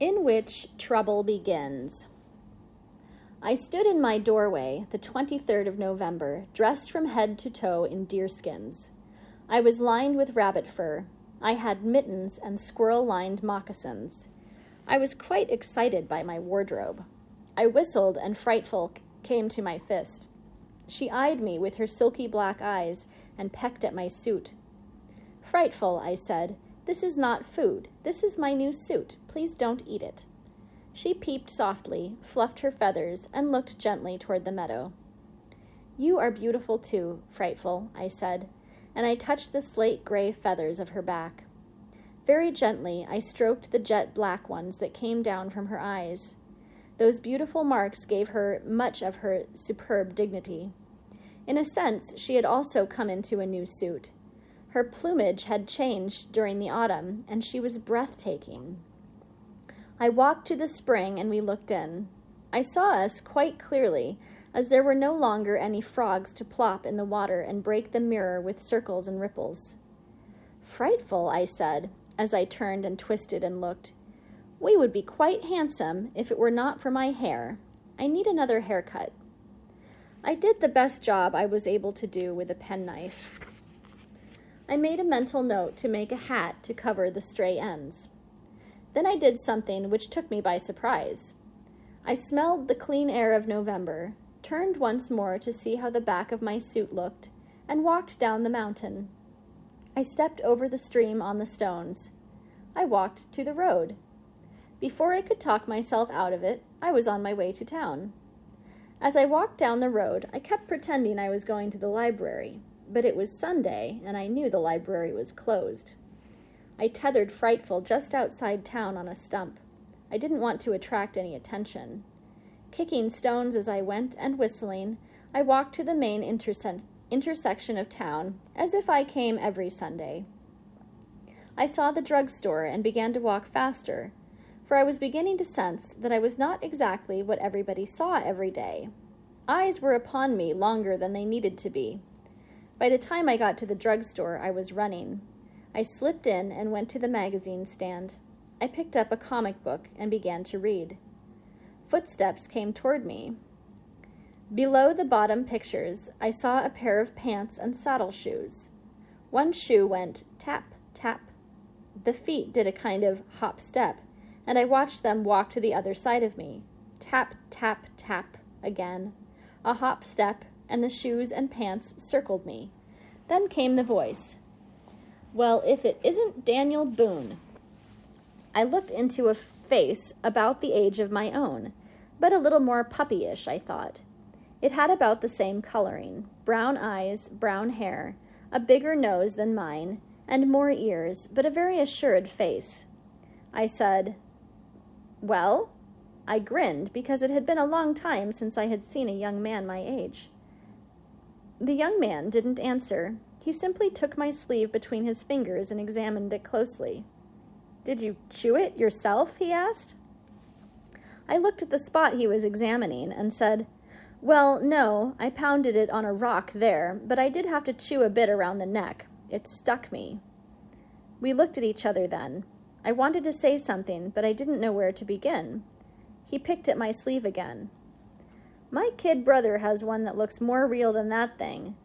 In which trouble begins. I stood in my doorway, the 23rd of November, dressed from head to toe in deerskins. I was lined with rabbit fur. I had mittens and squirrel-lined moccasins. I was quite excited by my wardrobe. I whistled, and Frightful came to my fist. She eyed me with her silky black eyes and pecked at my suit. "Frightful," I said, "this is not food. This is my new suit. Please don't eat it." She peeped softly, fluffed her feathers, and looked gently toward the meadow. "You are beautiful too, Frightful," I said, and I touched the slate-gray feathers of her back. Very gently, I stroked the jet-black ones that came down from her eyes. Those beautiful marks gave her much of her superb dignity. In a sense, she had also come into a new suit. Her plumage had changed during the autumn, and she was breathtaking. I walked to the spring, and we looked in. I saw us quite clearly, as there were no longer any frogs to plop in the water and break the mirror with circles and ripples. "Frightful," I said, as I turned and twisted and looked. "We would be quite handsome if it were not for my hair. I need another haircut." I did the best job I was able to do with a penknife. I made a mental note to make a hat to cover the stray ends. Then I did something which took me by surprise. I smelled the clean air of November, turned once more to see how the back of my suit looked, and walked down the mountain. I stepped over the stream on the stones. I walked to the road. Before I could talk myself out of it, I was on my way to town. As I walked down the road, I kept pretending I was going to the library, but it was Sunday, and I knew the library was closed. I tethered Frightful just outside town on a stump. I didn't want to attract any attention. Kicking stones as I went and whistling, I walked to the main intersection of town, as if I came every Sunday. I saw the drugstore and began to walk faster, for I was beginning to sense that I was not exactly what everybody saw every day. Eyes were upon me longer than they needed to be. By the time I got to the drugstore, I was running. I slipped in and went to the magazine stand. I picked up a comic book and began to read. Footsteps came toward me. Below the bottom pictures, I saw a pair of pants and saddle shoes. One shoe went tap, tap. The feet did a kind of hop step, and I watched them walk to the other side of me. Tap, tap, tap again. A hop step, and the shoes and pants circled me. Then came the voice. "Well, if it isn't Daniel Boone." I looked into a face about the age of my own, but a little more puppyish, I thought. It had about the same coloring, brown eyes, brown hair, a bigger nose than mine, and more ears, but a very assured face. I said, "Well?" I grinned, because it had been a long time since I had seen a young man my age. The young man didn't answer. He simply took my sleeve between his fingers and examined it closely. "Did you chew it yourself?" he asked. I looked at the spot he was examining and said, "Well, no, I pounded it on a rock there, but I did have to chew a bit around the neck. It stuck me." We looked at each other then. I wanted to say something, but I didn't know where to begin. He picked at my sleeve again. "My kid brother has one that looks more real than that thing.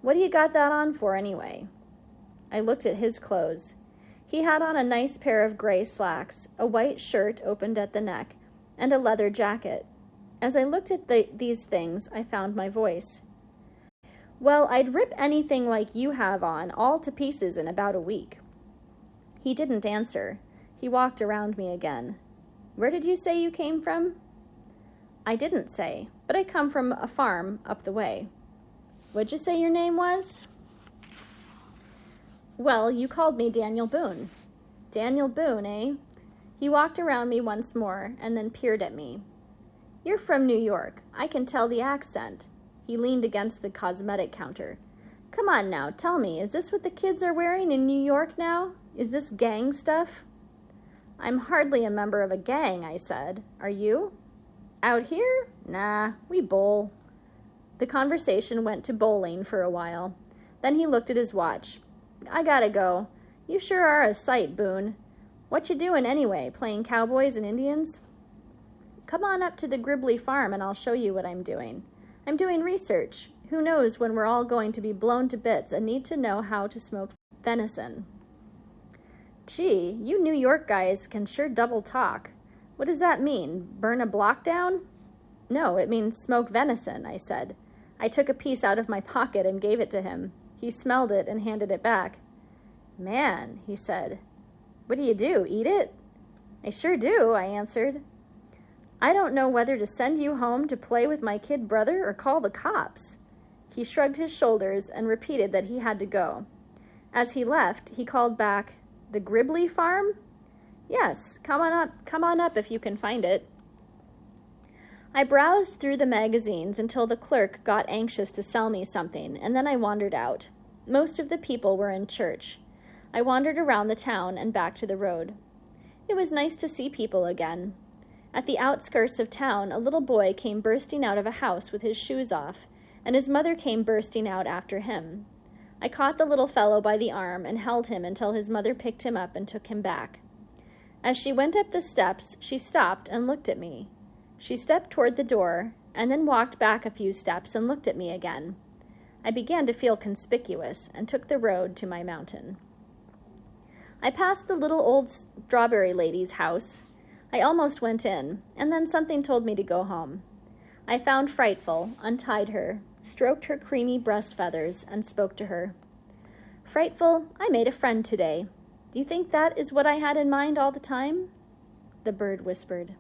What do you got that on for, anyway?" I looked at his clothes. He had on a nice pair of gray slacks, a white shirt opened at the neck, and a leather jacket. As I looked at these things, I found my voice. "Well, I'd rip anything like you have on all to pieces in about a week." He didn't answer. He walked around me again. "Where did you say you came from?" "I didn't say, but I come from a farm up the way." "What'd you say your name was?" "Well, you called me Daniel Boone." "Daniel Boone, eh?" He walked around me once more and then peered at me. "You're from New York. I can tell the accent." He leaned against the cosmetic counter. "Come on now, tell me, is this what the kids are wearing in New York now? Is this gang stuff?" "I'm hardly a member of a gang," I said. "Are you?" "Out here? Nah, we bowl." The conversation went to bowling for a while. Then he looked at his watch. "I gotta go. You sure are a sight, Boone. What you doing anyway, playing cowboys and Indians? Come on up to the Gribbly farm and I'll show you what I'm doing. I'm doing research. Who knows when we're all going to be blown to bits and need to know how to smoke venison. Gee, you New York guys can sure double talk. What does that mean, burn a block down? No, it means smoke venison, I said. I took a piece out of my pocket and gave it to him. He smelled it and handed it back. Man, he said. What do? Eat it? I sure do, I answered. I don't know whether to send you home to play with my kid brother or call the cops. He shrugged his shoulders and repeated that he had to go. As he left, he called back, The Gribbly farm? Yes, come on up if you can find it. I browsed through the magazines until the clerk got anxious to sell me something, and then I wandered out. Most of the people were in church. I wandered around the town and back to the road. It was nice to see people again. At the outskirts of town, a little boy came bursting out of a house with his shoes off, and his mother came bursting out after him. I caught the little fellow by the arm and held him until his mother picked him up and took him back. As she went up the steps, she stopped and looked at me. She stepped toward the door, and then walked back a few steps and looked at me again. I began to feel conspicuous and took the road to my mountain. I passed the little old strawberry lady's house. I almost went in, and then something told me to go home. I found Frightful, untied her, stroked her creamy breast feathers, and spoke to her. Frightful, I made a friend today. Do you think that is what I had in mind all the time? The bird whispered.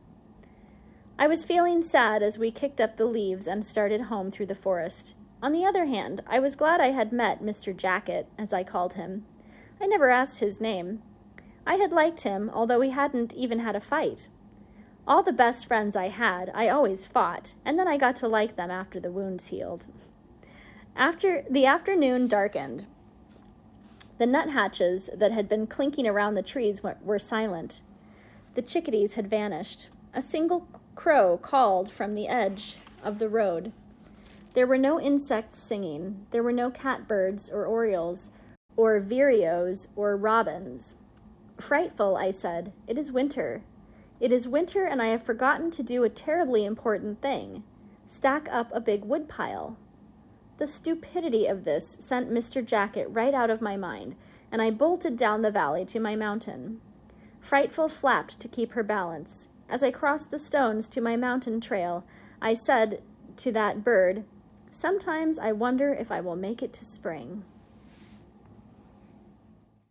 I was feeling sad as we kicked up the leaves and started home through the forest. On the other hand, I was glad I had met Mr. Jacket, as I called him. I never asked his name. I had liked him, although we hadn't even had a fight. All the best friends I had, I always fought, and then I got to like them after the wounds healed. After the afternoon darkened, the nuthatches that had been clinking around the trees were silent. The chickadees had vanished. A single crow called from the edge of the road. There were no insects singing. There were no catbirds or orioles or vireos or robins. Frightful, I said, it is winter. It is winter, and I have forgotten to do a terribly important thing. Stack up a big woodpile. The stupidity of this sent Mr. Jacket right out of my mind, and I bolted down the valley to my mountain. Frightful flapped to keep her balance. As I crossed the stones to my mountain trail, I said to that bird, Sometimes I wonder if I will make it to spring.